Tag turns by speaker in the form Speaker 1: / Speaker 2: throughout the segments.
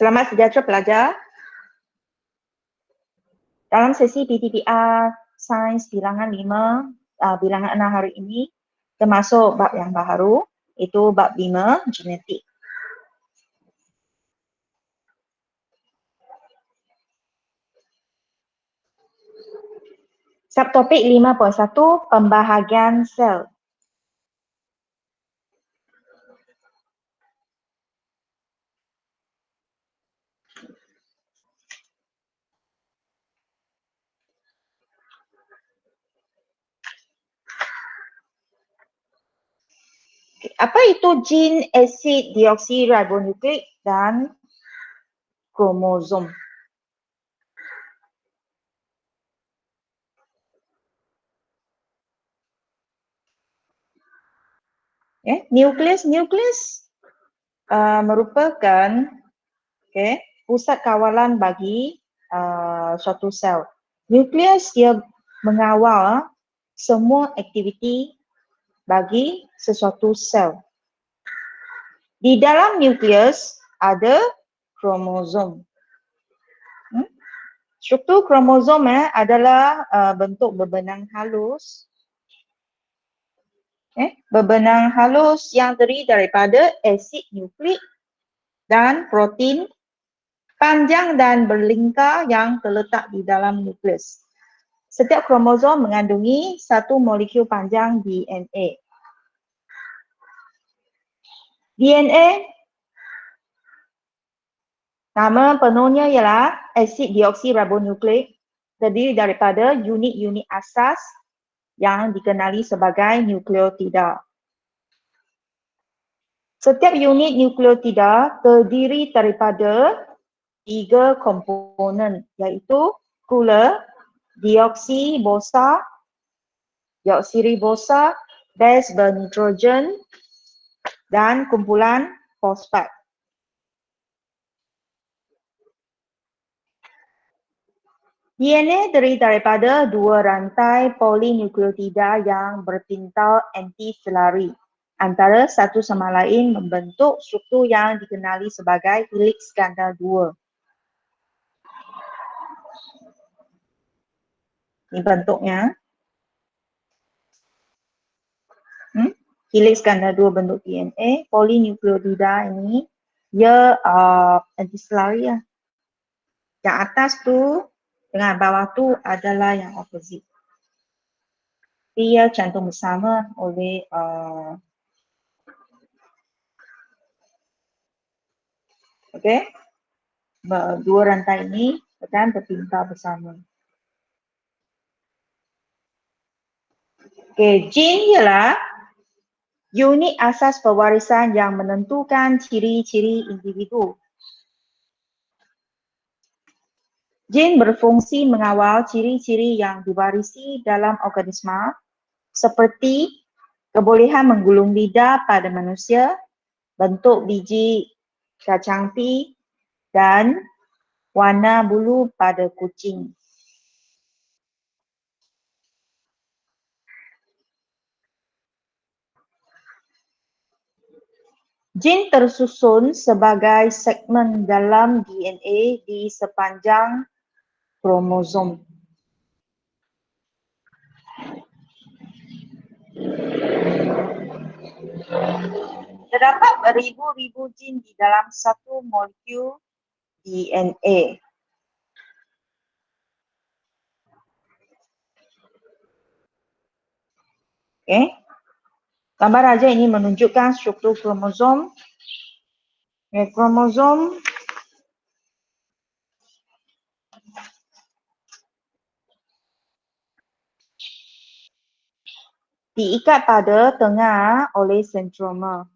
Speaker 1: Selamat sejahtera pelajar. Dalam sesi PTPR Sains Bilangan 5, Bilangan 6 hari ini, termasuk bab yang baru, itu bab 5, genetik. Subtopik 5.1, pembahagian sel. Apa itu gen asid deoksiribonukleik dan kromosom? Nukleus merupakan pusat kawalan bagi suatu sel. Nukleus dia mengawal semua aktiviti bagi sesuatu sel. Di dalam nukleus ada kromosom. Struktur kromosom adalah bentuk berbenang halus. Berbenang halus yang terdiri daripada asid nukleik dan protein panjang dan berlingkar yang terletak di dalam nukleus. Setiap kromosom mengandungi satu molekul panjang DNA. DNA, nama penuhnya ialah asid deoksiribonukleik, terdiri daripada unit-unit asas yang dikenali sebagai nukleotida. Setiap unit nukleotida terdiri daripada 3 komponen, iaitu gula, deoksiribosa, base bernitrogen dan kumpulan fosfat. DNA terdiri daripada 2 rantai polinukleotida yang berpintal antiselari antara satu sama lain membentuk struktur yang dikenali sebagai heliks ganda 2. Ini bentuknya. Heliks ganda 2 bentuk DNA, polinukleotida ini dia antiselari lah. Yang atas tu dengan bawah tu adalah yang opposite. Dia cantum bersama oleh dua rantai ini akan berpintal bersama. Gen ialah unit asas pewarisan yang menentukan ciri-ciri individu. Gen berfungsi mengawal ciri-ciri yang diwarisi dalam organisma seperti kebolehan menggulung lidah pada manusia, bentuk biji kacang pea dan warna bulu pada kucing. Gen tersusun sebagai segmen dalam DNA di sepanjang kromosom. Terdapat beribu-ribu gen di dalam satu molekul DNA. Gambar raja ini menunjukkan struktur kromosom. Kromosom diikat pada tengah oleh sentroma.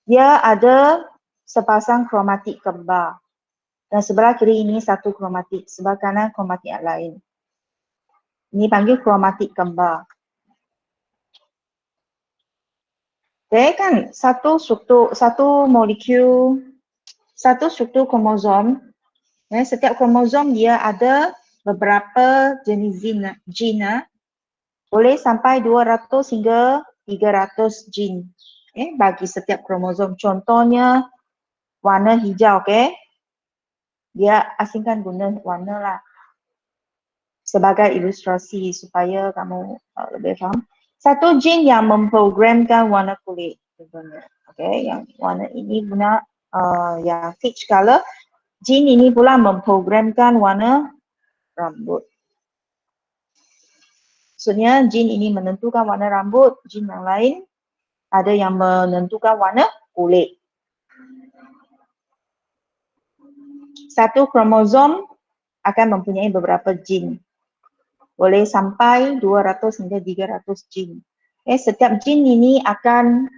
Speaker 1: Dia ada sepasang kromatik kembar. Dan sebelah kiri ini satu kromatik, sebelah kanan kromatik yang lain. Ini panggil kromatik kembar. Kan satu struktur kromosom. Setiap kromosom dia ada beberapa jenis gen, boleh sampai 200 hingga 300 gen bagi setiap kromosom. Contohnya warna hijau, okey. Dia asingkan guna warna lah sebagai ilustrasi supaya kamu lebih faham. Satu jin yang memprogramkan warna kulit. Okey, yang warna ini guna yang peach color. Jin ini pula memprogramkan warna rambut. Maksudnya jin ini menentukan warna rambut, jin yang lain ada yang menentukan warna kulit. Satu kromosom akan mempunyai beberapa jin. Boleh sampai 200 hingga 300 jin. Setiap jin ini akan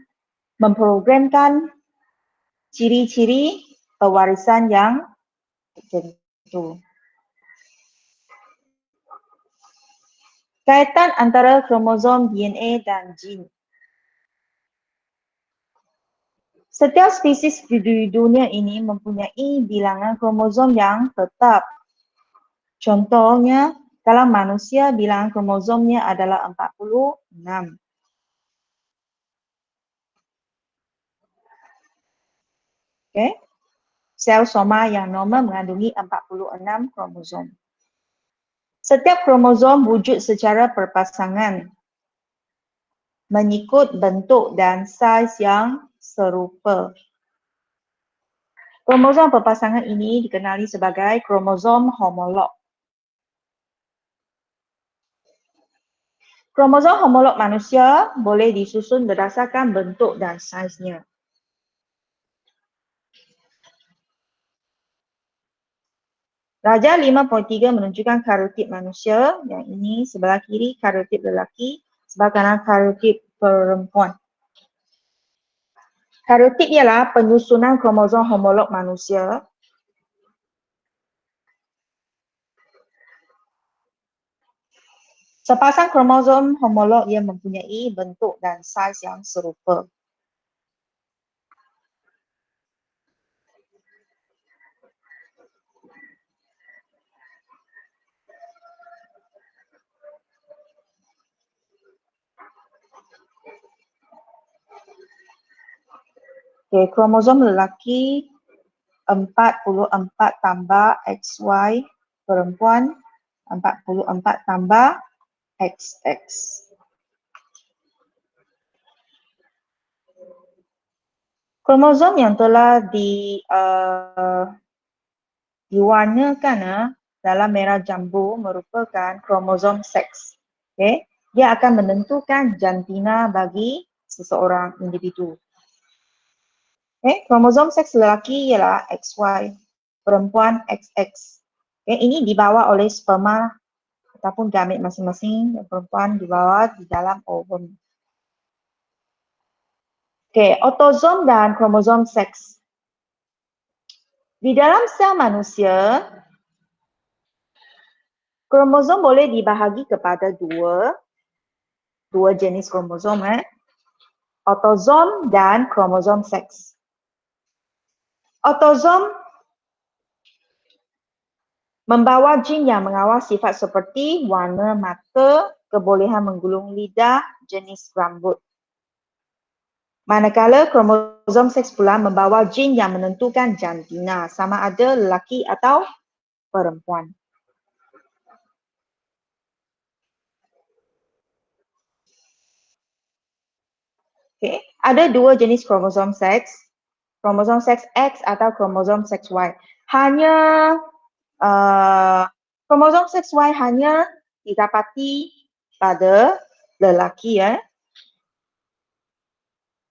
Speaker 1: memprogramkan ciri-ciri pewarisan yang tertentu. Kaitan antara kromosom DNA dan jin. Setiap spesies di dunia ini mempunyai bilangan kromosom yang tetap. Contohnya, dalam manusia bilangan kromosomnya adalah 46. Okay. Sel soma yang normal mengandungi 46 kromosom. Setiap kromosom wujud secara berpasangan mengikut bentuk dan saiz yang serupa. Kromosom berpasangan ini dikenali sebagai kromosom homolog. Kromosom homolog manusia boleh disusun berdasarkan bentuk dan saiznya. Raja 5.3 menunjukkan karotid manusia, yang ini sebelah kiri karotid lelaki, sebelah kanan karotid perempuan. Karotid ialah penyusunan kromosom homolog manusia. Sepasang kromosom homolog yang mempunyai bentuk dan saiz yang serupa. Okay, kromosom lelaki 44 tambah XY, perempuan 44 tambah XX. Kromosom yang telah diwarnakan dalam merah jambu merupakan kromosom seks. Okay? Dia akan menentukan jantina bagi seseorang individu. Okay? Kromosom seks lelaki ialah XY, perempuan XX. Okay? Ini dibawa oleh sperma ataupun gamet masing-masing, yang perempuan dibawa di dalam ovum. Okay, autosom dan kromosom seks. Di dalam sel manusia, kromosom boleh dibahagi kepada dua jenis kromosom, autosom dan kromosom seks. Autosom membawa jin yang mengawal sifat seperti warna mata, kebolehan menggulung lidah, jenis rambut. Manakala kromosom seks pula membawa jin yang menentukan jantina, sama ada lelaki atau perempuan. Okay. Ada dua jenis kromosom seks, kromosom seks X atau kromosom seks Y. Hanya kromosom seks Y hanya didapati pada lelaki,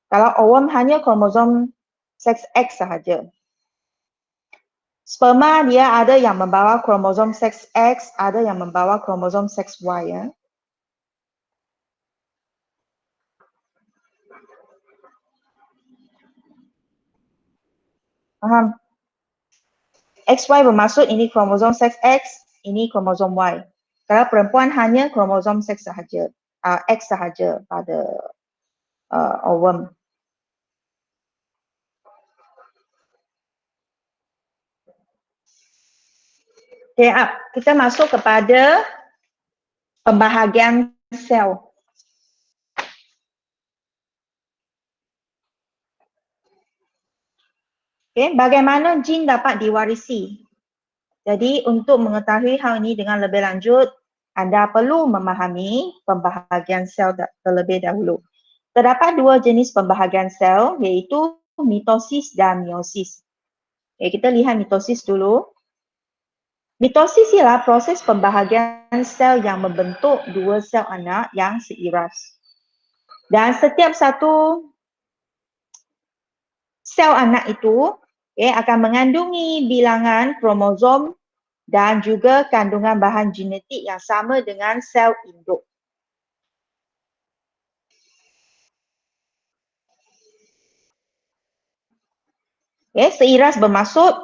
Speaker 1: Kalau ovum hanya kromosom seks X sahaja. Sperma dia ada yang membawa kromosom seks X, ada yang membawa kromosom seks Y, Faham? XY bermaksud ini kromosom seks X, ini kromosom Y. Kalau perempuan hanya kromosom seks sahaja, X sahaja pada ovum. Okay, kita masuk kepada pembahagian sel. Okay, bagaimana jin dapat diwarisi? Jadi untuk mengetahui hal ini dengan lebih lanjut, anda perlu memahami pembahagian sel terlebih dahulu. Terdapat dua jenis pembahagian sel, iaitu mitosis dan meiosis. Okay, kita lihat mitosis dulu. Mitosis ialah proses pembahagian sel yang membentuk dua sel anak yang seiras. Dan setiap satu sel anak itu akan mengandungi bilangan kromosom dan juga kandungan bahan genetik yang sama dengan sel induk. Seiras bermaksud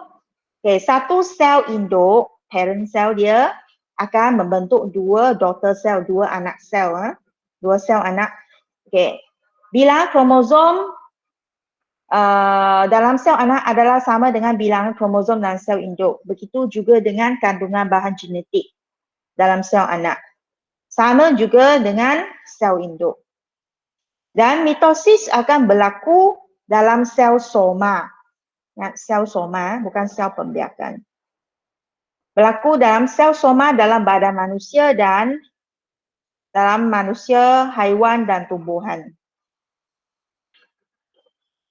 Speaker 1: satu sel induk, parent cell dia akan membentuk dua daughter cell, dua anak sel, dua sel anak. Bilangan kromosom dalam sel anak adalah sama dengan bilangan kromosom dalam sel induk. Begitu juga dengan kandungan bahan genetik dalam sel anak. Sama juga dengan sel induk. Dan mitosis akan berlaku dalam sel soma. Sel soma, bukan sel pembiakan. Berlaku dalam sel soma dalam badan manusia dan dalam manusia, haiwan dan tumbuhan.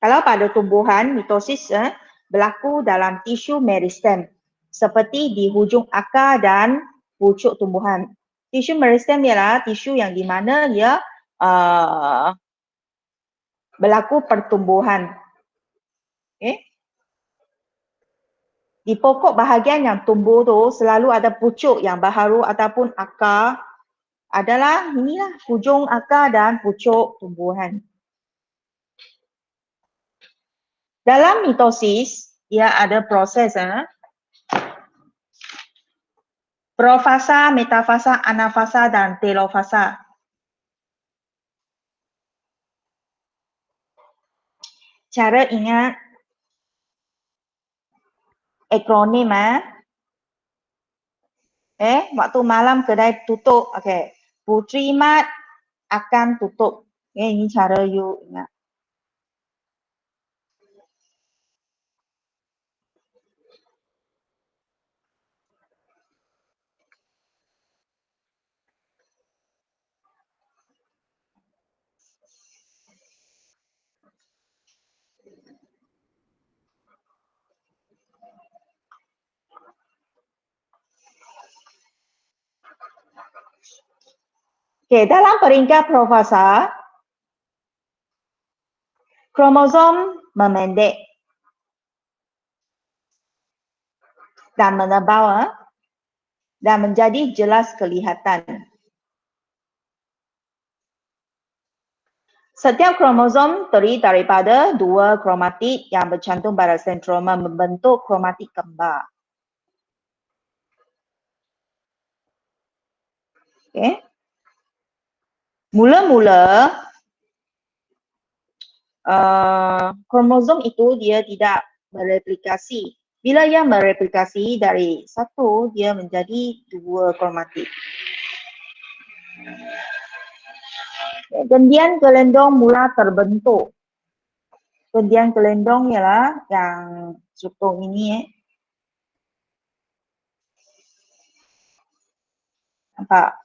Speaker 1: Kalau pada tumbuhan, mitosis berlaku dalam tisu meristem seperti di hujung akar dan pucuk tumbuhan. Tisu meristem ialah tisu yang di mana dia berlaku pertumbuhan. Di pokok bahagian yang tumbuh tu selalu ada pucuk yang baharu ataupun akar. Adalah inilah hujung akar dan pucuk tumbuhan. Dalam mitosis, ia ada proses profasa, metafasa, anafasa dan telofasa. Cara ingat akronim waktu malam kedai tutup. Okey. Putri Mat akan tutup. Ini cara you ingat. Okey, dalam peringkat profasa, kromosom memendek dan menebal dan menjadi jelas kelihatan. Setiap kromosom terdiri daripada dua kromatid yang bercantum pada sentroma membentuk kromatid kembar. Okay. Mula-mula kromosom itu dia tidak mereplikasi. Bila ia mereplikasi dari satu, dia menjadi dua kromatid. Gendian gelendong mula terbentuk. Gendian gelendong ialah yang struktur ini. Nampak?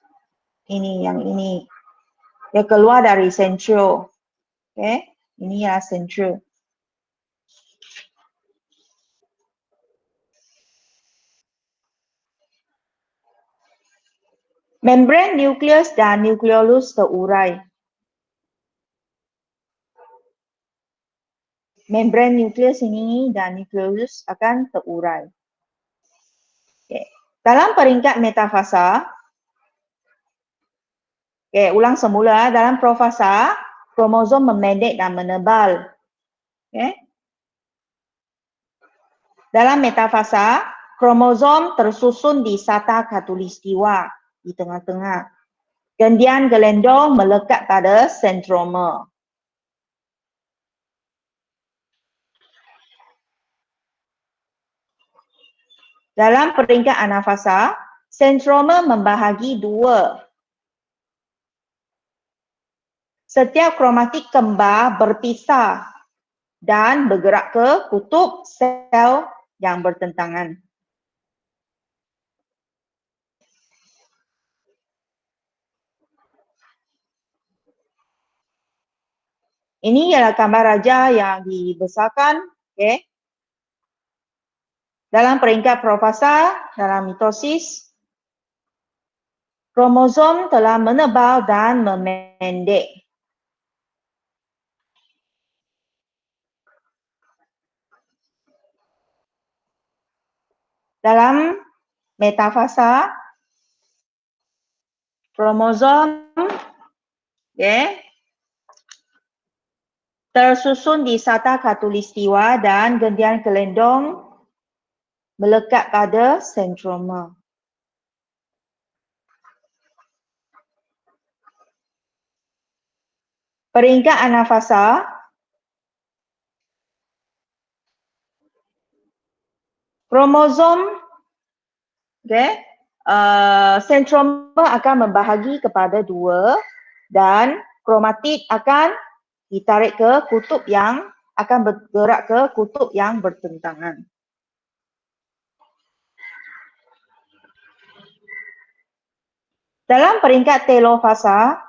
Speaker 1: Ini, yang ini. Dia keluar dari centriole. Okay? Ini ialah centriole. Membran nukleus dan nukleolus terurai. Membran nukleus ini dan nukleolus akan terurai. Okay. Dalam peringkat metafasa, ulang semula. Dalam profasa, kromosom memendek dan menebal. Dalam metafasa, kromosom tersusun di sata khatulistiwa di tengah-tengah. Gendian gelendong melekat pada sentroma. Dalam peringkat anafasa, sentroma membahagi dua. Setiap kromatid kembar berpisah dan bergerak ke kutub sel yang bertentangan. Ini ialah gambar raja yang dibesarkan, okay. Dalam peringkat profasa, dalam mitosis, kromosom telah menebal dan memendek. Dalam metafasa, kromosom tersusun di sata khatulistiwa dan gentian kelendong melekat pada sentroma. Peringkat anafasa, kromosom sentroma akan membahagi kepada dua dan kromatid akan ditarik ke kutub yang akan bergerak ke kutub yang bertentangan. Dalam peringkat telofasa,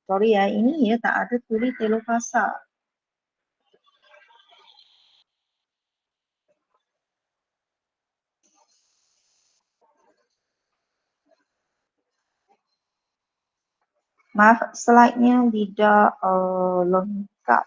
Speaker 1: sorry ya, ini ya tak ada tulis telofasa. Maaf, slide-nya tidak lengkap.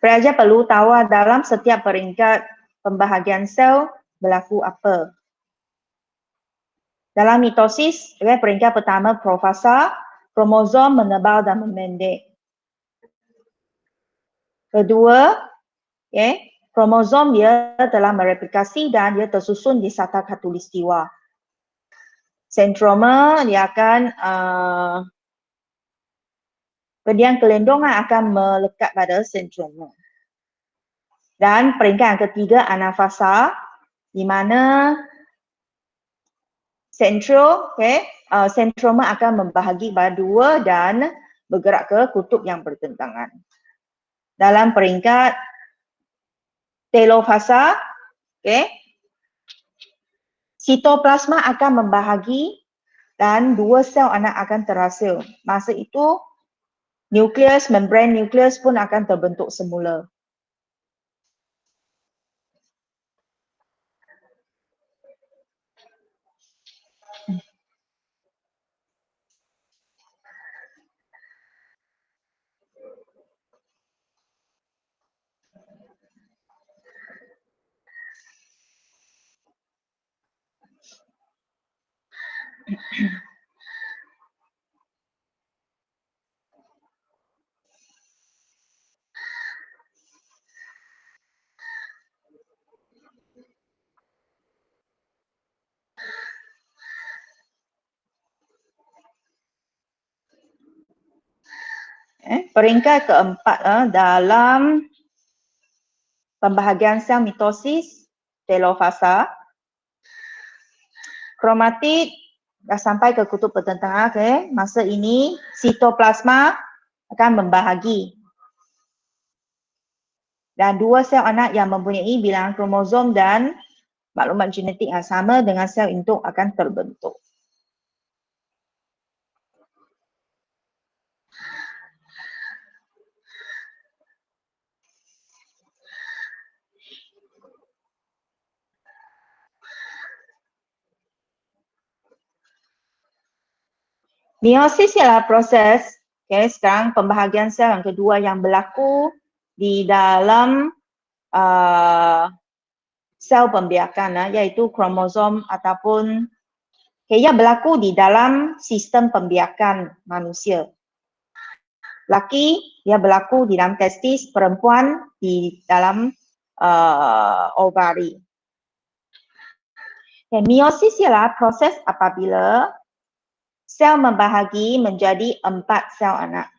Speaker 1: Pelajar perlu tahu dalam setiap peringkat pembahagian sel berlaku apa. Dalam mitosis, peringkat pertama profasa, kromosom menebal dan memendek. Kedua, kromosom dia telah mereplikasi dan dia tersusun di sata khatulistiwa. Sentroma dia akan gentian kelendongan akan melekat pada sentroma. Dan peringkat yang ketiga anafasa, di mana sentroma akan membahagi pada dua dan bergerak ke kutub yang bertentangan. Dalam peringkat telofasa, sitoplasma akan membahagi dan dua sel anak akan terhasil. Masa itu, nukleus, membran nukleus pun akan terbentuk semula. Peringkat keempat dalam pembahagian sel mitosis, telofasa, kromatid dah sampai ke kutub pertentangan. Masa ini sitoplasma akan membahagi. Dan dua sel anak yang mempunyai bilangan kromosom dan maklumat genetik yang sama dengan sel induk akan terbentuk. Meiosis ialah proses, sekarang pembahagian sel yang kedua yang berlaku di dalam sel pembiakan, iaitu kromosom ataupun ia berlaku di dalam sistem pembiakan manusia. Laki ia berlaku di dalam testis, perempuan di dalam ovari. Meiosis ialah proses apabila sel membahagi menjadi 4 sel anak.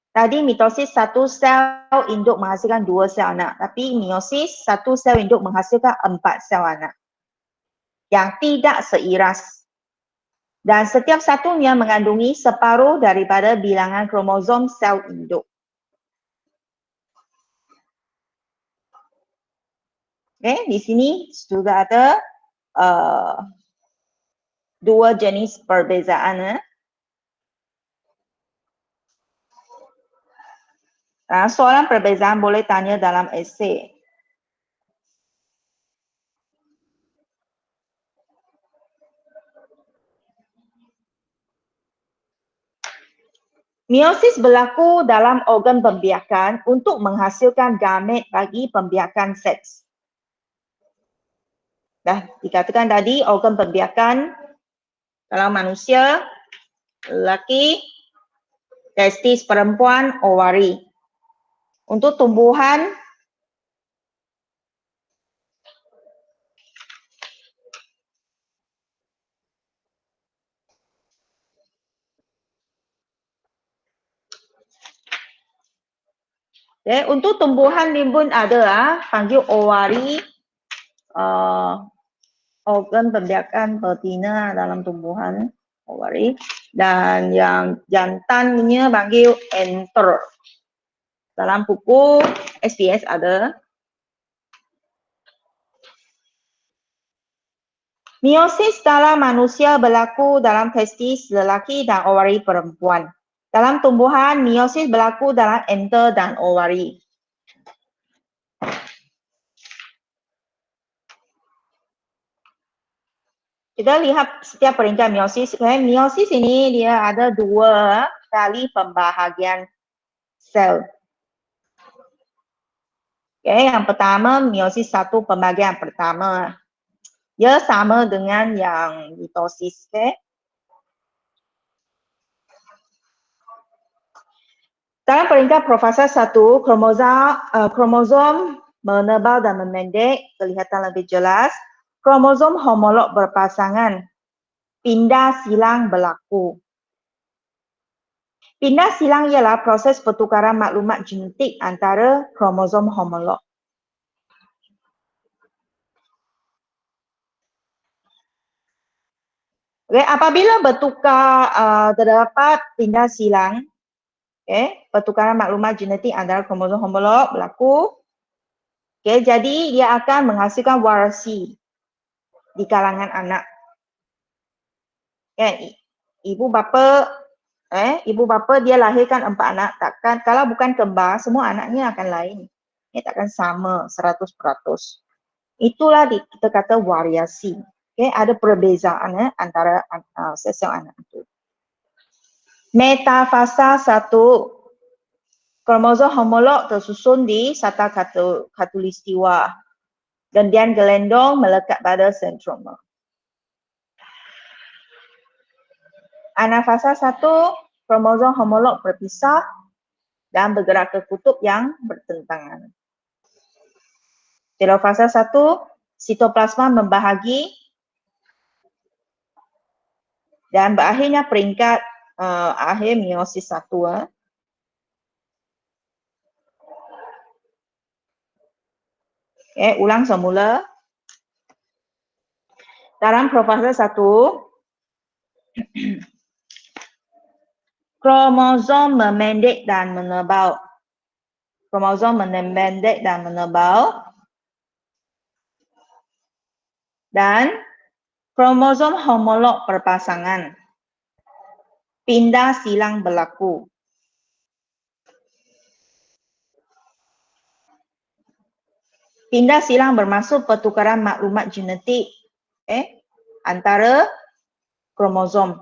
Speaker 1: Tadi mitosis 1 sel induk menghasilkan 2 sel anak, tapi meiosis 1 sel induk menghasilkan 4 sel anak yang tidak seiras. Dan setiap satunya mengandungi separuh daripada bilangan kromosom sel induk. Okay, di sini juga ada 2 jenis perbezaan. Soalan perbezaan boleh tanya dalam esei. Meiosis berlaku dalam organ pembiakan untuk menghasilkan gamet bagi pembiakan seks. Dah dikatakan tadi organ pembiakan dalam manusia, lelaki, testis perempuan, ovari. Untuk tumbuhan, untuk tumbuhan limbun ada panggil ovari, organ pembiakan betina dalam tumbuhan, ovari, dan yang jantannya panggil enter. Dalam buku SPS ada. Meiosis dalam manusia berlaku dalam testis lelaki dan ovari perempuan. Dalam tumbuhan, meiosis berlaku dalam enter dan ovari. Kita lihat setiap peringkat meiosis. Meiosis ini dia ada 2 kali pembahagian sel. Yang pertama, meiosis 1 pembahagian pertama. Dia sama dengan yang mitosis. Dalam peringkat fasa 1, kromosom menebal dan memendek, kelihatan lebih jelas. Kromosom homolog berpasangan, pindah silang berlaku. Pindah silang ialah proses pertukaran maklumat genetik antara kromosom homolog. Apabila bertukar terdapat pindah silang, pertukaran maklumat genetik antara kromosom homolog berlaku. Jadi dia akan menghasilkan warasi di kalangan anak. Ibu bapa dia lahirkan 4 anak, takkan kalau bukan kembar semua anaknya akan lain. Takkan sama 100%. Itulah kita kata variasi. Ada perbezaan antara sel anak itu. Metafasa 1, kromosom homolog tersusun di sata khatulistiwa. Gendian gelendong melekat pada sentroma. Anafasa 1, kromosom homolog berpisah dan bergerak ke kutub yang bertentangan. Telofasa 1, sitoplasma membahagi dan berakhirnya peringkat akhir meiosis 1. Ulang semula. Dalam fasa 1, kromosom memendek dan menebal. Kromosom memendek dan menebal. Dan kromosom homolog berpasangan. Pindah silang berlaku. Pindah silang bermaksud pertukaran maklumat genetik antara kromosom.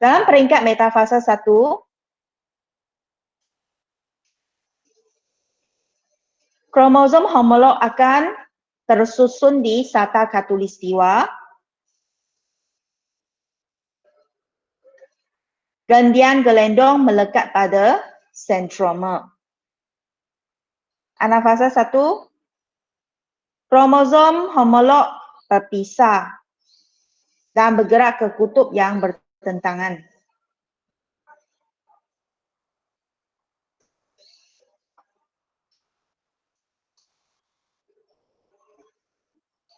Speaker 1: Dalam peringkat metafasa 1, Kromosom homolog akan tersusun di sata khatulistiwa. Gandian gelendong melekat pada sentroma. Anafasa 1. Kromosom homolog berpisah dan bergerak ke kutub yang bertentangan.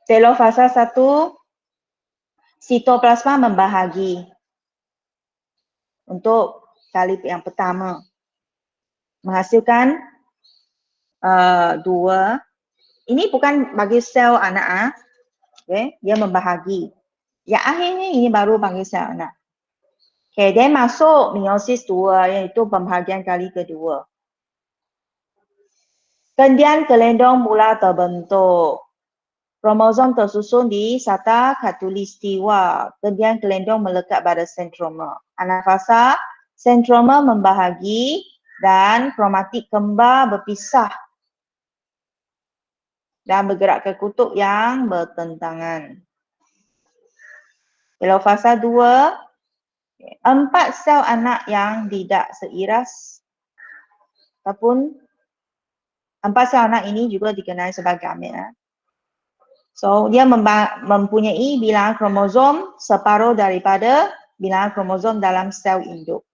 Speaker 1: Telofasa 1. Sitoplasma membahagi. Untuk kali yang pertama. Menghasilkan dua. Ini bukan bagi sel anak. Okay. Dia membahagi. Yang akhirnya ini baru bagi sel anak. Okay. Dia masuk meiosis 2. Iaitu pembahagian kali kedua. Gandian gelendong mula terbentuk. Kromosom tersusun di sata khatulistiwa. Gandian gelendong melekat pada sentroma. Anafasa, sentroma membahagi dan kromatik kembar berpisah dan bergerak ke kutub yang bertentangan. Telofasa 2, 4 sel anak yang tidak seiras ataupun 4 sel anak ini juga dikenali sebagai gamet. So, dia mempunyai bilangan kromosom separuh daripada bilangan kromosom dalam sel induk.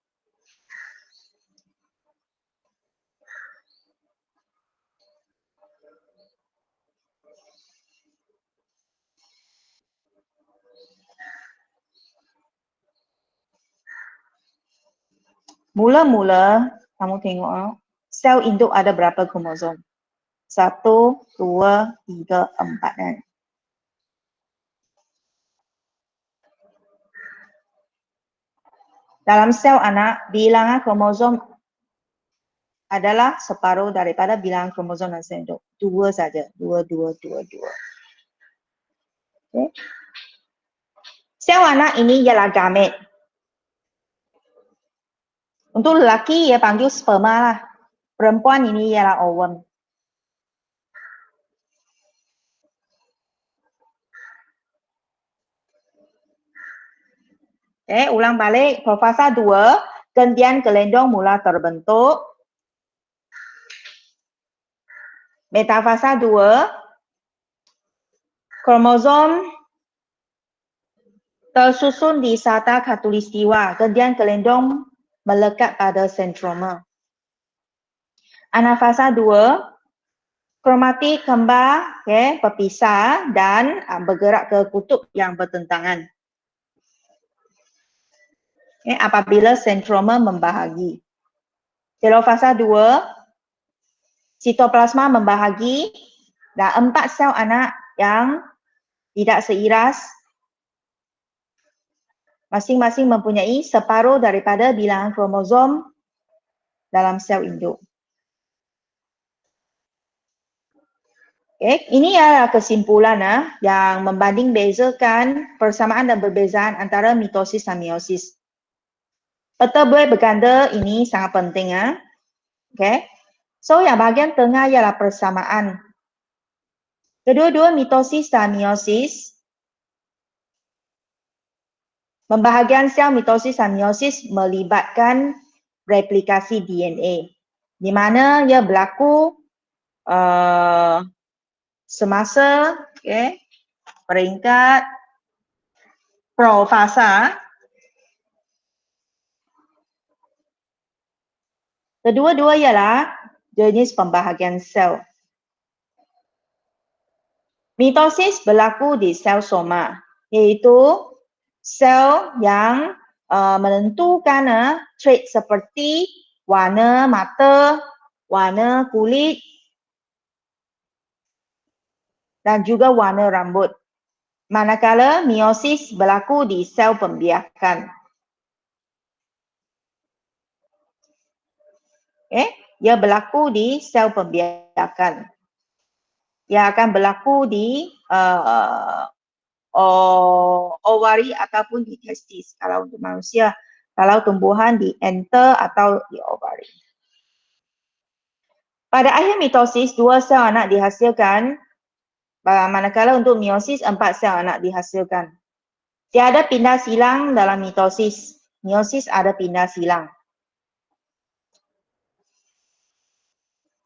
Speaker 1: Mula-mula, kamu tengok, sel induk ada berapa kromosom? 1, 2, 3, 4 kan? Dalam sel anak, bilangan kromosom adalah separuh daripada bilangan kromosom dalam sel induk. 2 saja. 2, 2, 2, 2. Okay. Sel anak ini ialah gamet. Untuk lelaki, ia panggil sperma lah. Perempuan ini ialah ovum. Ulang balik. Profasa 2, gandian gelendong mula terbentuk. Metafasa 2, kromosom tersusun di sata khatulistiwa. Gandian gelendong melekat pada sentroma. Anafasa 2, kromatik kembar berpisah dan bergerak ke kutub yang bertentangan. Apabila sentroma membahagi. Telofasa 2, sitoplasma membahagi dan 4 sel anak yang tidak seiras masing-masing mempunyai separuh daripada bilangan kromosom dalam sel induk. Ini adalah kesimpulan yang membanding bezakan persamaan dan perbezaan antara mitosis dan meiosis. Peta buih berganda ini sangat penting. So, yang bahagian tengah ialah persamaan. Kedua-dua mitosis dan meiosis, pembahagian sel mitosis dan meiosis melibatkan replikasi DNA. Di mana ia berlaku semasa peringkat profasa. Kedua-dua ialah jenis pembahagian sel. Mitosis berlaku di sel soma, iaitu sel yang menentukan trait seperti warna mata, warna kulit dan juga warna rambut. Manakala meiosis berlaku di sel pembiakan. Ia berlaku di sel pembiakan. Ia akan berlaku di ovari ataupun di testis kalau untuk manusia. Kalau tumbuhan di enter atau di ovari. Pada akhir mitosis, 2 sel anak dihasilkan, manakala untuk meiosis 4 sel anak dihasilkan. Tiada pindah silang dalam mitosis. Meiosis ada pindah silang.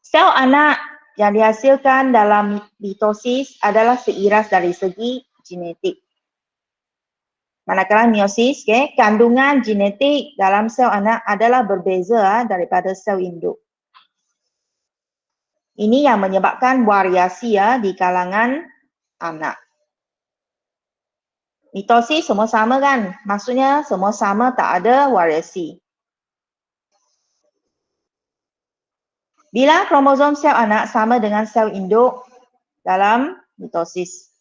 Speaker 1: Sel anak yang dihasilkan dalam mitosis adalah seiras dari segi genetik. Manakala meiosis, kandungan genetik dalam sel anak adalah berbeza daripada sel induk. Ini yang menyebabkan variasi di kalangan anak. Mitosis semua sama kan? Maksudnya semua sama, tak ada variasi. Bilangan kromosom sel anak sama dengan sel induk dalam mitosis.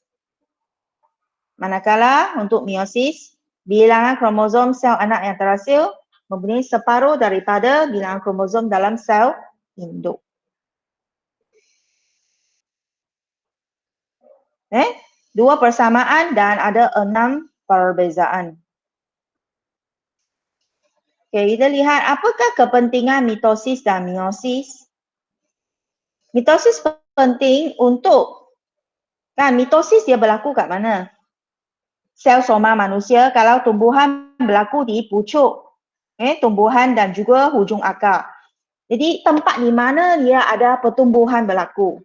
Speaker 1: Manakala untuk meiosis, bilangan kromosom sel anak yang terhasil mempunyai separuh daripada bilangan kromosom dalam sel induk. Dua persamaan dan ada 6 perbezaan. Kita lihat apakah kepentingan mitosis dan meiosis. Mitosis penting untuk, mitosis dia berlaku kat mana? Sel soma manusia, kalau tumbuhan berlaku di pucuk, tumbuhan dan juga hujung akar. Jadi tempat di mana dia ada pertumbuhan berlaku.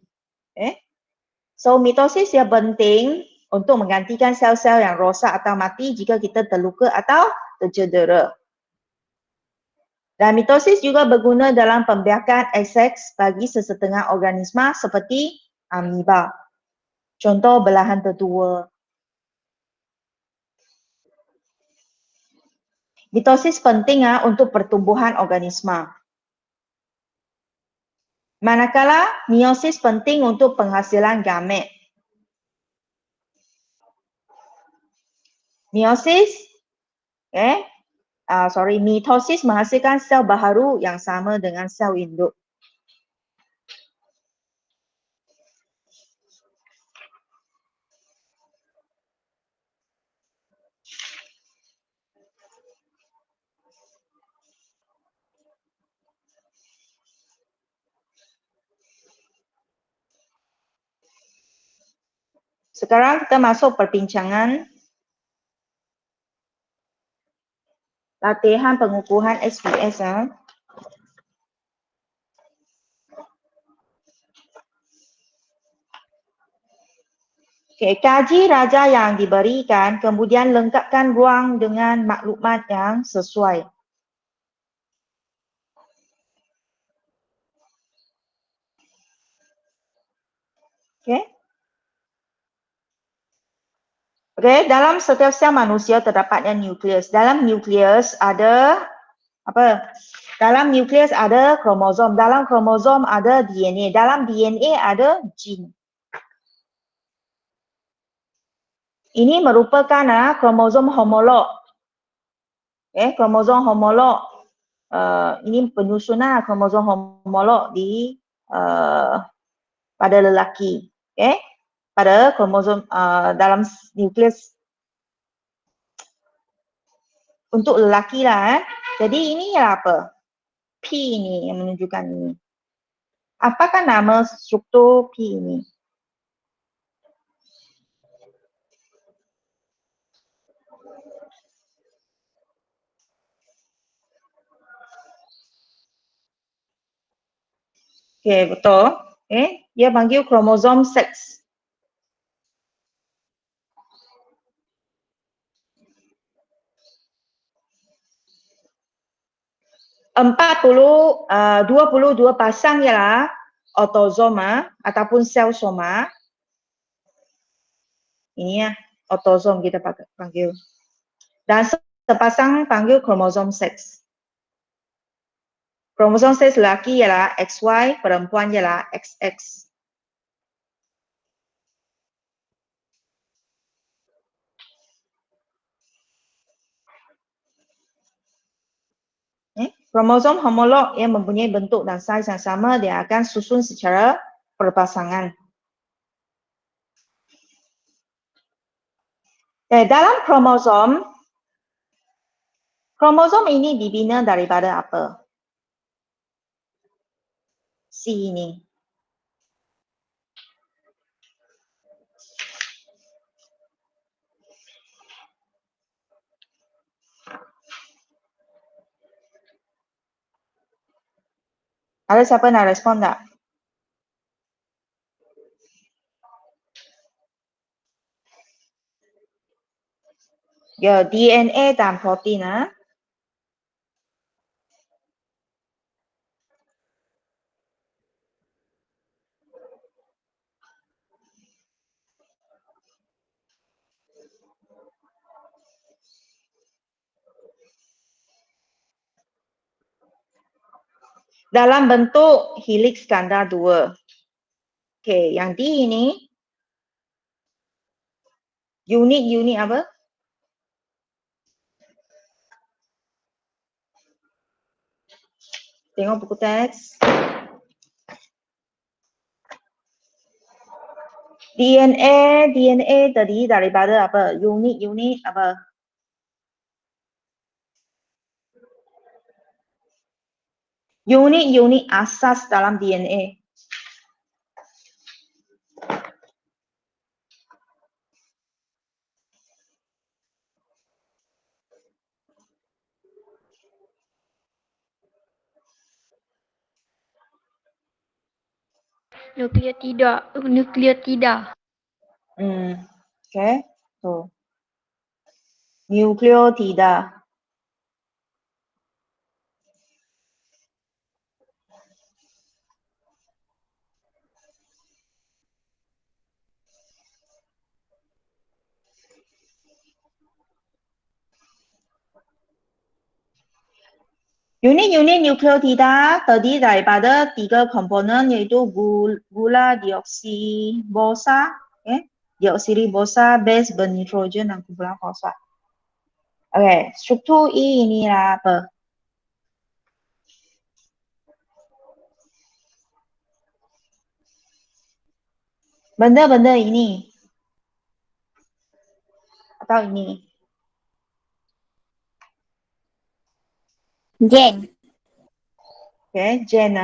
Speaker 1: So mitosis dia penting untuk menggantikan sel-sel yang rosak atau mati jika kita terluka atau tercedera. Dan mitosis juga berguna dalam pembiakan seks bagi sesetengah organisma seperti amoeba. Contoh belahan tertua. Mitosis penting untuk pertumbuhan organisma. Manakala meiosis penting untuk penghasilan gamet. Mitosis menghasilkan sel baharu yang sama dengan sel induk. Sekarang kita masuk perbincangan latihan pengukuhan SPS. Kaji raja yang diberikan, kemudian lengkapkan ruang dengan maklumat yang sesuai. Dalam setiap sel manusia terdapatnya nukleus. Dalam nukleus ada apa? Dalam nukleus ada kromosom. Dalam kromosom ada DNA. Dalam DNA ada gene. Ini merupakan kromosom homolog. Kromosom homolog. Ini penyusunan kromosom homolog di pada lelaki. Pada kromosom dalam nukleus untuk lelaki lah. Jadi ini apa? P ini yang menunjukkan ini. Apakah nama struktur P ini? Betul. Dia panggil kromosom seks. 22 pasang ialah autosom ataupun sel soma. Ini autosom kita panggil. Dan sepasang panggil kromosom seks. Kromosom seks lelaki ialah XY, perempuan ialah XX. Kromosom homolog yang mempunyai bentuk dan saiz yang sama, dia akan susun secara berpasangan. Dalam kromosom ini dibina daripada apa? C ini. Ada siapa nak respon tak? Ya, DNA dan protein. Dalam bentuk helix ganda 2. Okey, yang D ini unit apa? Tengok buku teks. DNA terdiri daripada apa? Unit apa? Unit asas dalam DNA.
Speaker 2: Nukleotida.
Speaker 1: Okey. Tu. Nukleotida. Unit nukleotida terdiri daripada 3 komponen iaitu gula dioksiribosa, dioksiribosa base bernitrogen dan kumpulan fosfat. Okey, struktur E ini apa? Benda-benda ini atau ini?
Speaker 2: Gen.
Speaker 1: Okey, gen.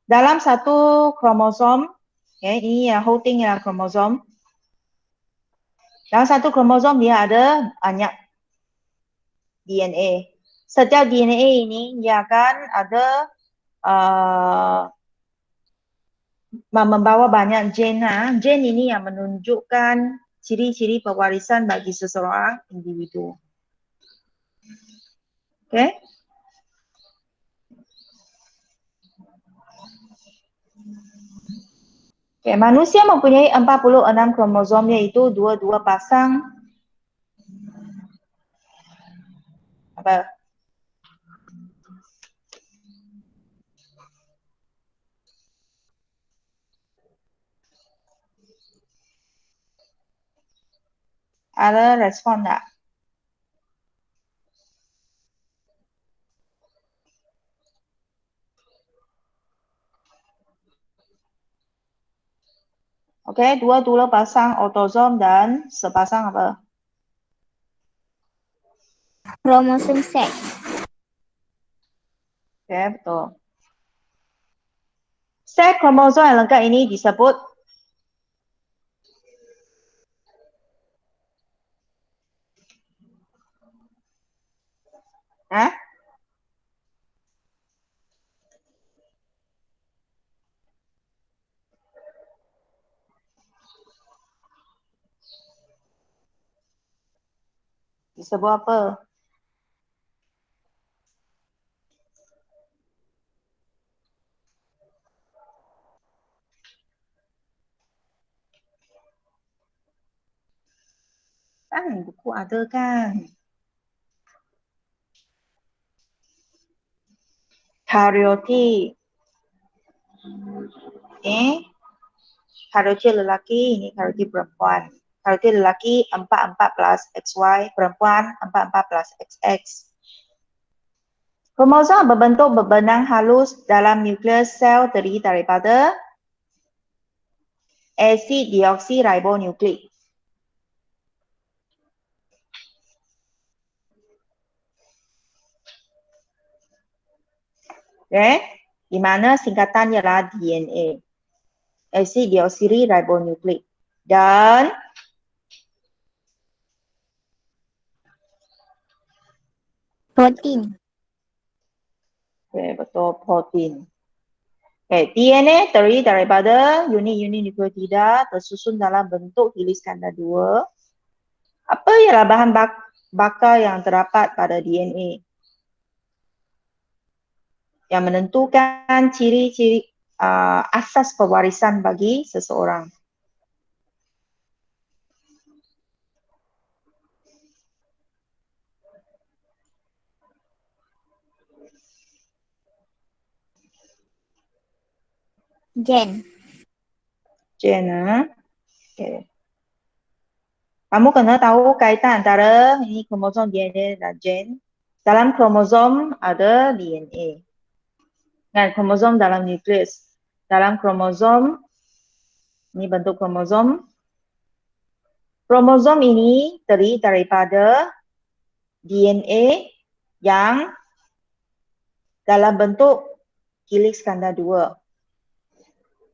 Speaker 1: Dalam satu kromosom, ini yang holding ialah kromosom. Dalam satu kromosom dia ada banyak DNA. Setiap DNA ini dia akan ada membawa banyak gen. Gen ini yang menunjukkan ciri-ciri pewarisan bagi seseorang individu. Okey? Okay, manusia mempunyai 46 kromosom iaitu 22 pasang apa? Ada respon tak? Okey, 22 pasang autosom dan sepasang apa?
Speaker 2: Kromosom seks.
Speaker 1: Okey, betul. Set kromosom yang lengkap ini disebut disebut apa? Kan buku ada kan? Kariotip. Kariotip lelaki, ini kariotip perempuan. Kariotip lelaki 44 plus XY, perempuan 44 plus XX. Kromosom berbentuk berbenang halus dalam nukleus sel terdiri daripada asid deoksiribonukleik. Okay. di mana singkatannya ialah DNA, acid deoksiribonukleik. Dan
Speaker 2: Protein.
Speaker 1: okay, betul, protein. Okay, DNA terdiri daripada unit-unit nukleotida tersusun dalam bentuk heliks ganda 2. Apa ialah bahan bakar yang terdapat pada DNA yang menentukan ciri-ciri asas pewarisan bagi seseorang?
Speaker 2: Gen.
Speaker 1: Gen, okay. Kamu kena tahu kaitan antara ini kromosom DNA dan gen. Dalam kromosom ada DNA. Dan kromosom dalam nukleus. Dalam kromosom, ini bentuk kromosom. Kromosom ini terdiri daripada DNA yang dalam bentuk heliks ganda 2.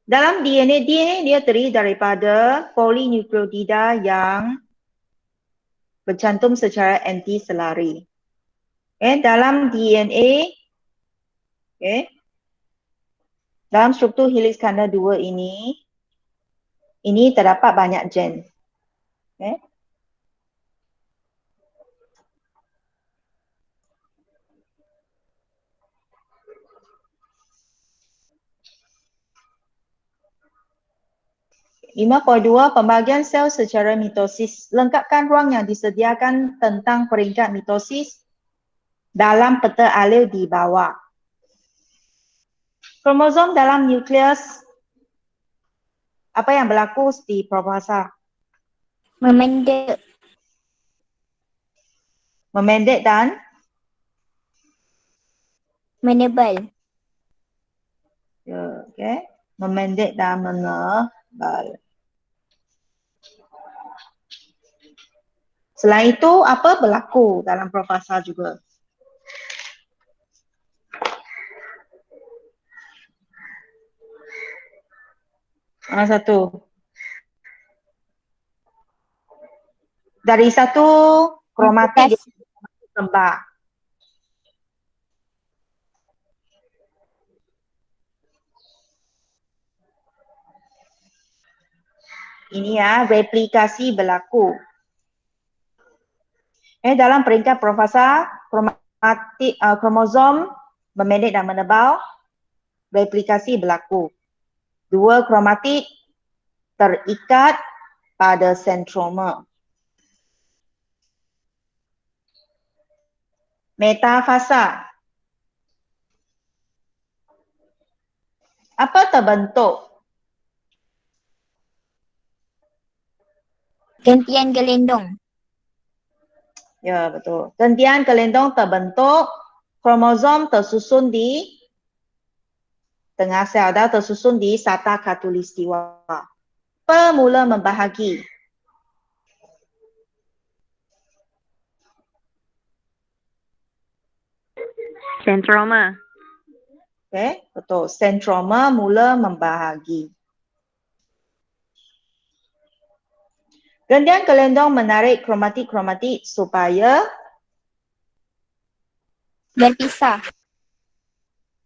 Speaker 1: Dalam DNA dia terdiri daripada polinukleotida yang bercantum secara anti-selari. Okay, dalam DNA, okay, dalam struktur heliks ganda 2 ini terdapat banyak gen. Okay. Lima pembagian sel secara mitosis. Lengkapkan ruang yang disediakan tentang peringkat mitosis dalam peta alel di bawah. Kromosom dalam nukleus, apa yang berlaku di Profesor?
Speaker 2: Memendek.
Speaker 1: Memendek dan
Speaker 2: Menebal.
Speaker 1: ya, okay. Memendek dan menebal. Selain itu, apa berlaku dalam Profesor juga? Satu. Dari satu kromatik kembar. Ini ya, replikasi berlaku. Dalam peringkat Profesor, kromosom memendek dan menebal, replikasi berlaku. Dua kromatik terikat pada sentroma. Metafasa. Apa terbentuk?
Speaker 2: Gentian gelendong.
Speaker 1: Ya, betul. Gentian gelendong terbentuk, kromosom tersusun di tengah sel dan tersusun di sata khatulistiwa. Pemula membahagi.
Speaker 3: Sentroma.
Speaker 1: Okay, betul. Sentroma mula membahagi. Gentian gelendong menarik kromatik-kromatik supaya
Speaker 2: Berpisah.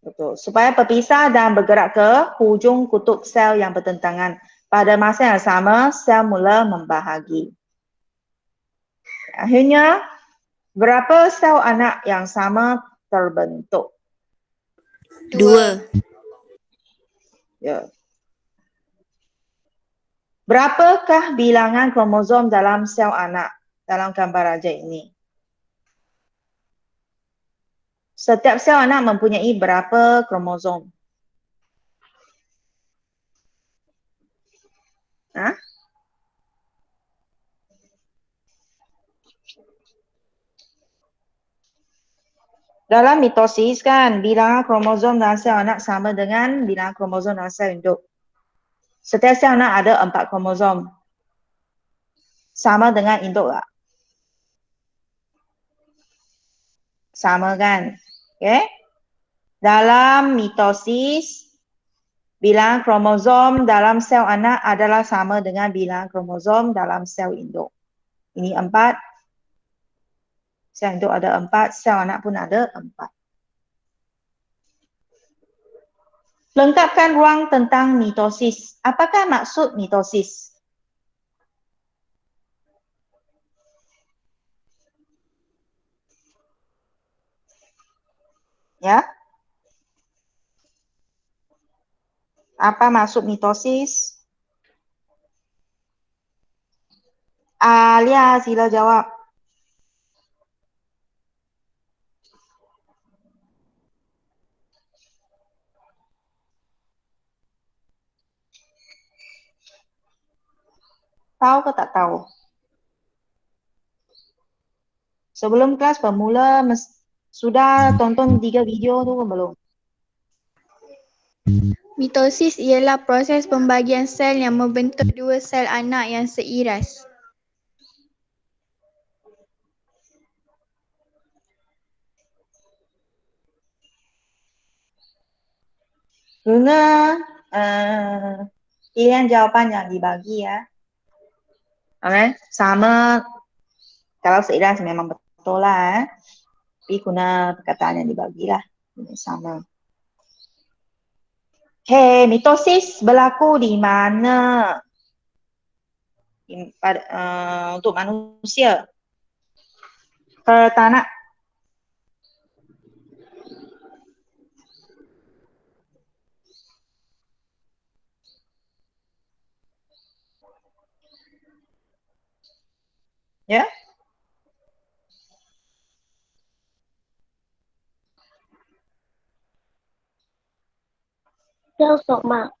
Speaker 1: betul, supaya berpisah dan bergerak ke hujung kutub sel yang bertentangan. Pada masa yang sama, sel mula membahagi. Akhirnya, berapa sel anak yang sama terbentuk?
Speaker 3: 2.
Speaker 1: Ya. Berapakah bilangan kromosom dalam sel anak dalam gambar raja ini? Setiap sel anak mempunyai berapa kromosom? Ha? Dalam mitosis kan, bilangan kromosom dalam sel anak sama dengan bilangan kromosom dalam sel induk. Setiap sel anak ada 4 kromosom. Sama dengan induk tak? Sama kan? Okay? Dalam mitosis, bilangan kromosom dalam sel anak adalah sama dengan bilangan kromosom dalam sel induk. Ini 4. Sel induk ada 4, sel anak pun ada 4. Lengkapkan ruang tentang mitosis. Apakah maksud mitosis? Ya? Apa maksud mitosis? Alia, sila jawab. Tahu ke tak tahu? Sebelum kelas bermula, sudah tonton 3 video tu ke belum?
Speaker 4: Mitosis ialah proses pembagian sel yang membentuk dua sel anak yang seiras.
Speaker 1: Guna pilihan jawapan yang dibagi ya. Alright, sama kalau seiras memang betul lah. Tapi guna perkataan yang dibagi lah. Ini sama. Okay, mitosis berlaku di mana? Untuk manusia. Tertanak. Ya?
Speaker 5: Sel soma.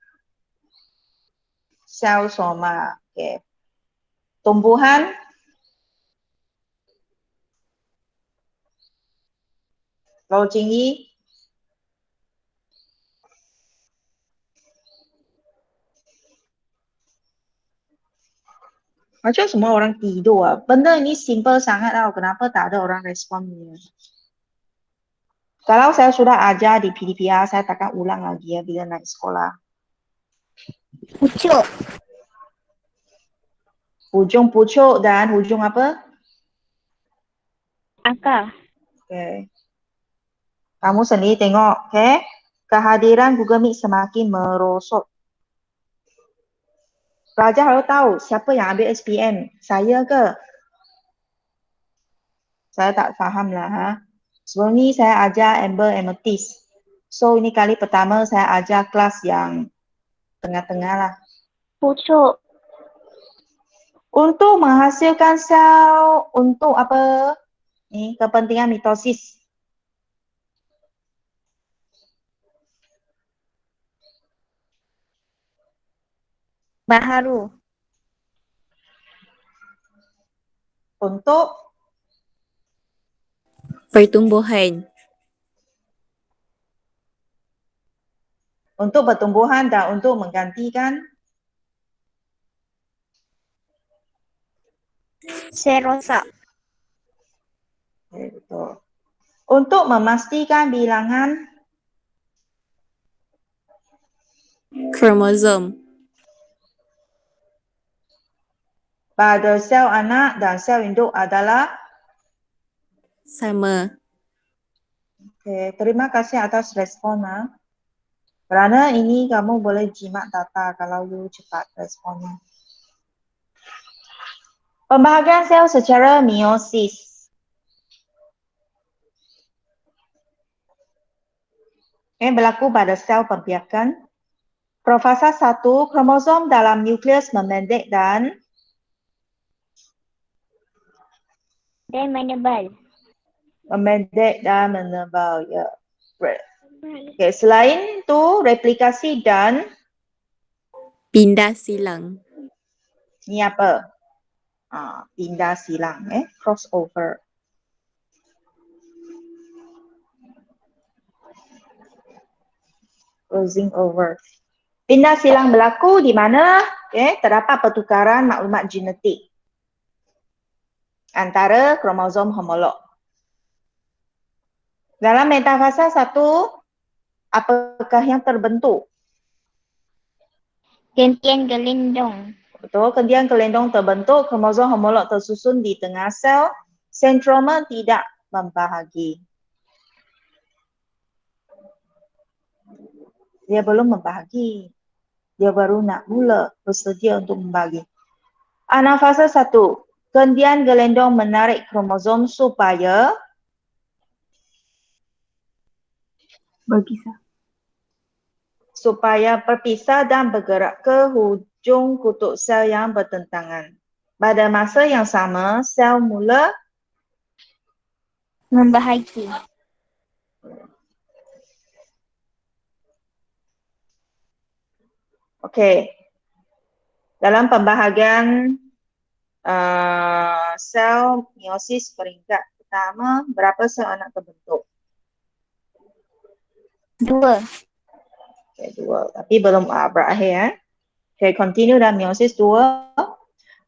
Speaker 1: Sel soma. Okay. Tumbuhan. Laut tinggi. Macam semua orang tidur lah. Benda ini simple sangat tau. Kenapa tak ada orang respon ni? Kalau saya sudah ajar di PDPR, saya takkan ulang lagi ya bila naik sekolah.
Speaker 2: Pucuk.
Speaker 1: Hujung pucuk dan hujung apa?
Speaker 2: Akar.
Speaker 1: Okay. Kamu sendiri tengok, okay? Kehadiran Google Meet semakin merosot. Pelajar harus tahu siapa yang ambil SPM. Saya ke? Saya tak faham lah. Ha? Sebelum ni saya ajar Amber Amethyst. So ini kali pertama saya ajar kelas yang tengah-tengah lah.
Speaker 5: Pucuk.
Speaker 1: Untuk menghasilkan sel, untuk apa? Ni kepentingan mitosis.
Speaker 2: Baharu.
Speaker 1: Untuk
Speaker 3: Pertumbuhan.
Speaker 1: pertumbuhan dan untuk menggantikan
Speaker 2: Sel rosak.
Speaker 1: okay, betul. Untuk memastikan bilangan
Speaker 3: Kromosom.
Speaker 1: pada sel anak dan sel induk adalah
Speaker 3: Sama.
Speaker 1: okay, terima kasih atas respon. Ha? Kerana ini kamu boleh jimat data kalau you cepat responnya. Pembahagian sel secara meiosis. Okay, berlaku pada sel perbiakan. Profasa 1, kromosom dalam nukleus memendek dan
Speaker 2: menebal.
Speaker 1: memendek dan menebal. Ya. Okay, selain itu replikasi dan
Speaker 3: Pindah silang.
Speaker 1: ni apa? Pindah silang, crossover. Crossing over. Pindah silang berlaku di mana terdapat pertukaran maklumat genetik antara kromosom homolog. Dalam metafasa 1, apakah yang terbentuk?
Speaker 2: Gentian gelindong.
Speaker 1: Betul, kemudian gelindong terbentuk, kromosom homolog tersusun di tengah sel, sentroma tidak membahagi. Dia belum membahagi. Dia baru nak mula bersedia untuk membagi. Anafasa 1. Kemudian gelindong menarik kromosom supaya berpisah dan bergerak ke hujung kutub sel yang bertentangan. Pada masa yang sama, sel mula
Speaker 2: Membahagi.
Speaker 1: okey. Dalam pembahagian sel meiosis peringkat pertama, berapa sel anak terbentuk?
Speaker 2: 2.
Speaker 1: Okay, 2. Tapi belum berakhir. Okay, continue dalam meiosis 2.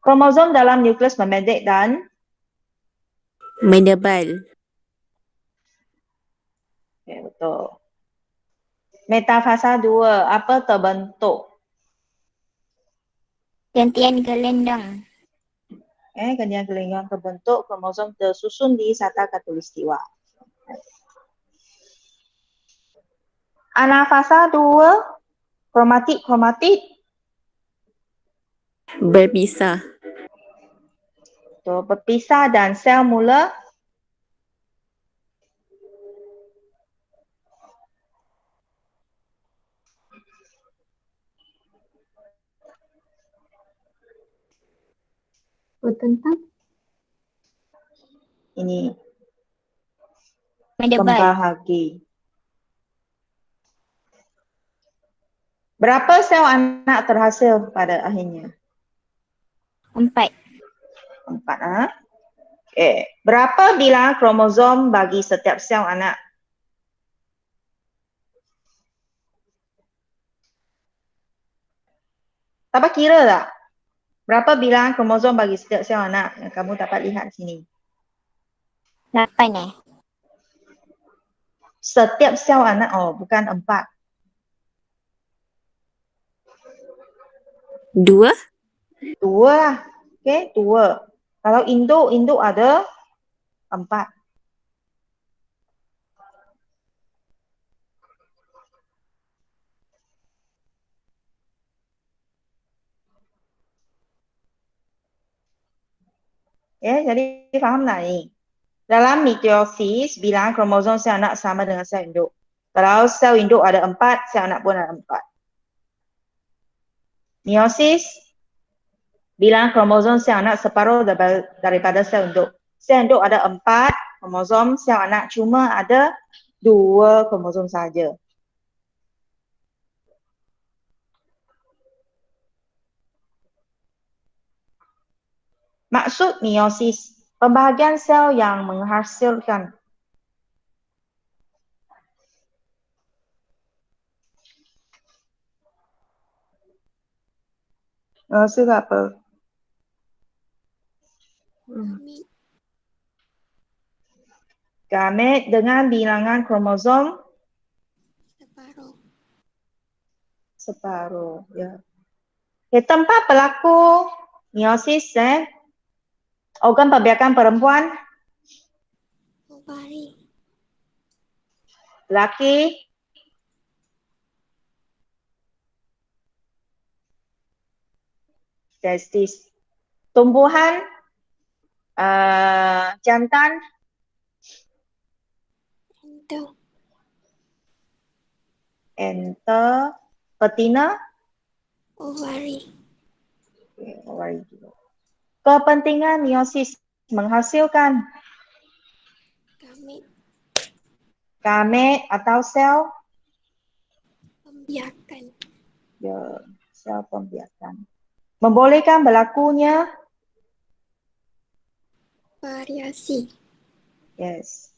Speaker 1: Kromosom dalam nukleus memendek dan
Speaker 3: Menebal.
Speaker 1: okay, betul. Metafasa 2, apa terbentuk?
Speaker 2: Gentian gelindong.
Speaker 1: Kemudian gelindong terbentuk, kromosom tersusun di sata khatulistiwa. Anafasa 2, kromatik.
Speaker 3: Berpisah.
Speaker 1: Betul, berpisah dan sel mula ini
Speaker 2: Menebal.
Speaker 1: membahagi. Berapa sel anak terhasil pada akhirnya?
Speaker 2: 4.
Speaker 1: 4. Okay. Berapa bilangan kromosom bagi setiap sel anak? Dapat kira tak? Berapa bilangan kromosom bagi setiap sel anak yang kamu dapat lihat sini?
Speaker 2: 8.
Speaker 1: Setiap sel anak, bukan 4.
Speaker 3: 2.
Speaker 1: 2 lah. Okay, 2. Kalau induk ada 4. Jadi faham tak ni? Dalam meiosis, bilangan kromosom sel anak sama dengan sel induk. Kalau sel induk ada 4, sel anak pun ada 4. Meiosis, bilangan kromosom sel anak separuh daripada sel induk. Sel induk ada 4 kromosom, sel anak cuma ada 2 kromosom saja. Maksud meiosis, pembahagian sel yang menghasilkan apa? Gamet dengan bilangan kromosom separuh. Ya. Okay, tempat berlaku meiosis, organ pembiakan perempuan, lelaki, testis. Tumbuhan, jantan, enter, betina, ovari juga. Kepentingan meiosis menghasilkan gamet atau sel
Speaker 5: Pembiakan.
Speaker 1: ya, sel pembiakan. Membolehkan berlakunya
Speaker 5: Variasi.
Speaker 1: yes.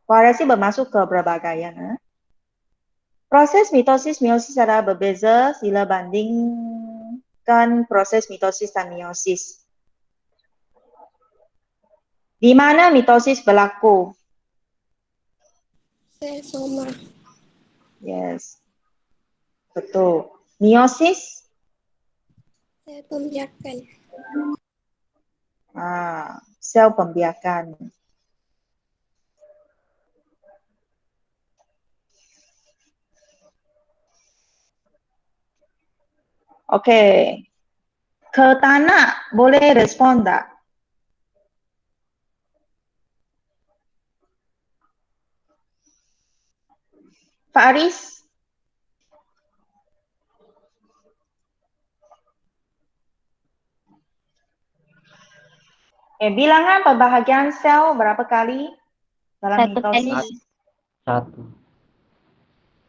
Speaker 1: Variasi bermasuk ke pelbagaian. Proses mitosis meiosis adalah berbeza sila bandingkan proses mitosis dan meiosis. Di mana mitosis berlaku?
Speaker 5: Sel soma.
Speaker 1: Yes. Betul. Meiosis?
Speaker 4: Sel pembiakan.
Speaker 1: Sel pembiakan. Okey. Ketanak boleh respon tak? Pak Aris? Bilangan pembahagian sel berapa kali dalam
Speaker 2: Satu kali.
Speaker 1: mitosis?
Speaker 6: Satu.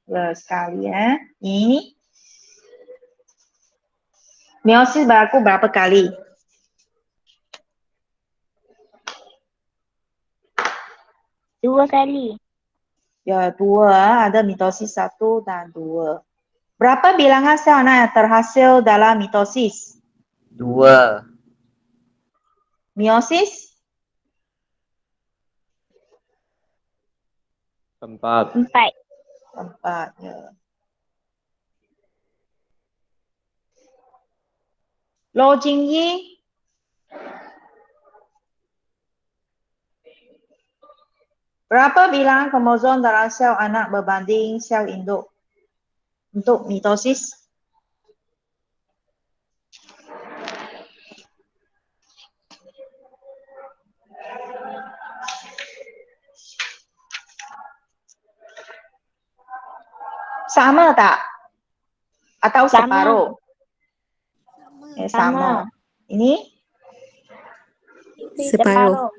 Speaker 1: Ya, sekali Ini meiosis berlaku berapa kali?
Speaker 2: Dua kali.
Speaker 1: Ya, 2. Ada mitosis 1 dan 2. Berapa bilangan sel anak yang terhasil dalam mitosis?
Speaker 6: 2.
Speaker 1: Meiosis?
Speaker 6: 4.
Speaker 2: 4.
Speaker 1: 4. Ya. Lo Jingyi? Berapa bilangan kromosom dalam sel anak berbanding sel induk untuk mitosis? Sama tak? Atau
Speaker 2: Sama.
Speaker 1: separuh?
Speaker 4: Sama.
Speaker 1: Sama. Ini?
Speaker 3: Separuh.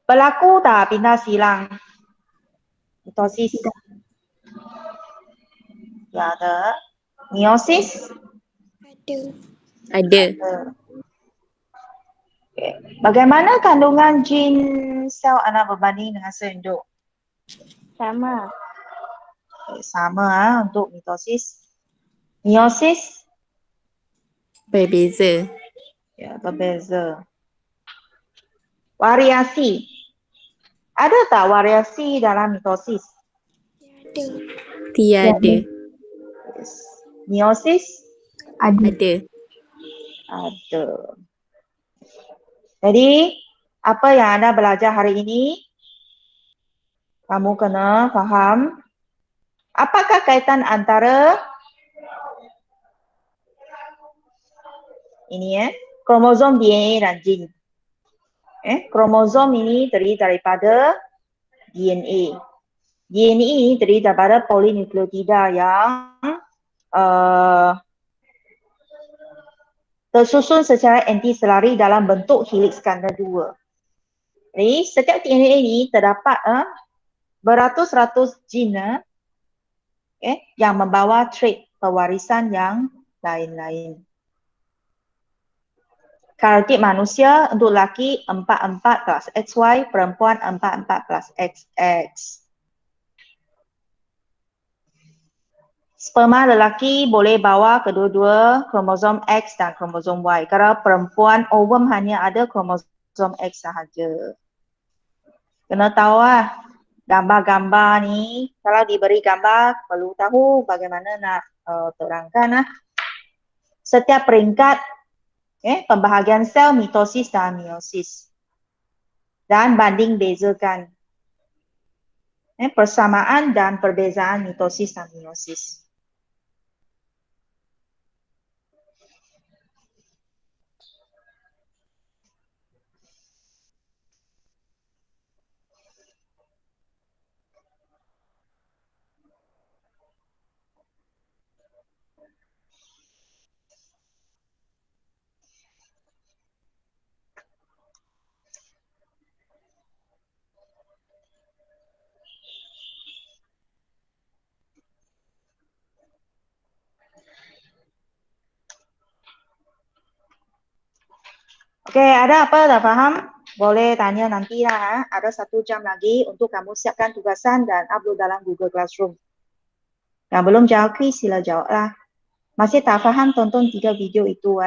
Speaker 1: Berlaku tak pindah silang mitosis? Ya, ada. Meiosis?
Speaker 4: Ada.
Speaker 3: Ada.
Speaker 1: Okay. Bagaimana kandungan gen sel anak berbanding dengan sel induk?
Speaker 2: Sama.
Speaker 1: Sama untuk mitosis. Meiosis?
Speaker 3: Berbeza.
Speaker 1: Ya, berbeza. Variasi. Ada tak variasi dalam mitosis?
Speaker 4: Ada.
Speaker 3: Tiada.
Speaker 1: Yes. Meiosis?
Speaker 3: Ada.
Speaker 1: Ada. Jadi, apa yang anda belajar hari ini? Kamu kena faham. Apakah kaitan antara ini kromosom DNA dan gen? Kromosom ini terdiri daripada DNA. DNA ini terdiri daripada polinukleotida yang tersusun secara antiselari dalam bentuk helix ganda 2. Jadi, setiap DNA ini terdapat beratus-ratus gen yang membawa trait pewarisan yang lain-lain. Karakteristik manusia untuk lelaki 44 plus XY, perempuan 44 plus XX. Sperma lelaki boleh bawa kedua-dua kromosom X dan kromosom Y. Kalau perempuan ovum hanya ada kromosom X sahaja. Kena tahu gambar-gambar ni, kalau diberi gambar perlu tahu bagaimana nak terangkan setiap peringkat pembahagian sel mitosis dan meiosis. Dan banding bezakan persamaan dan perbezaan mitosis dan meiosis. Okey, ada apa tak faham? Boleh tanya nanti lah. Ada 1 jam lagi untuk kamu siapkan tugasan dan upload dalam Google Classroom. Yang belum jawab kuis, sila jawab lah. Masih tak faham, tonton 3 video itu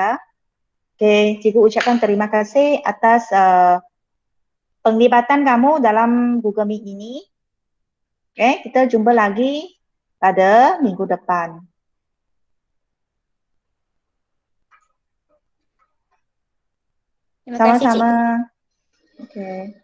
Speaker 1: Okey, cikgu ucapkan terima kasih atas penglibatan kamu dalam Google Meet ini. Oke, kita jumpa lagi pada minggu depan.
Speaker 3: Terima kasih, Cikgu.
Speaker 1: Sama-sama. Oke.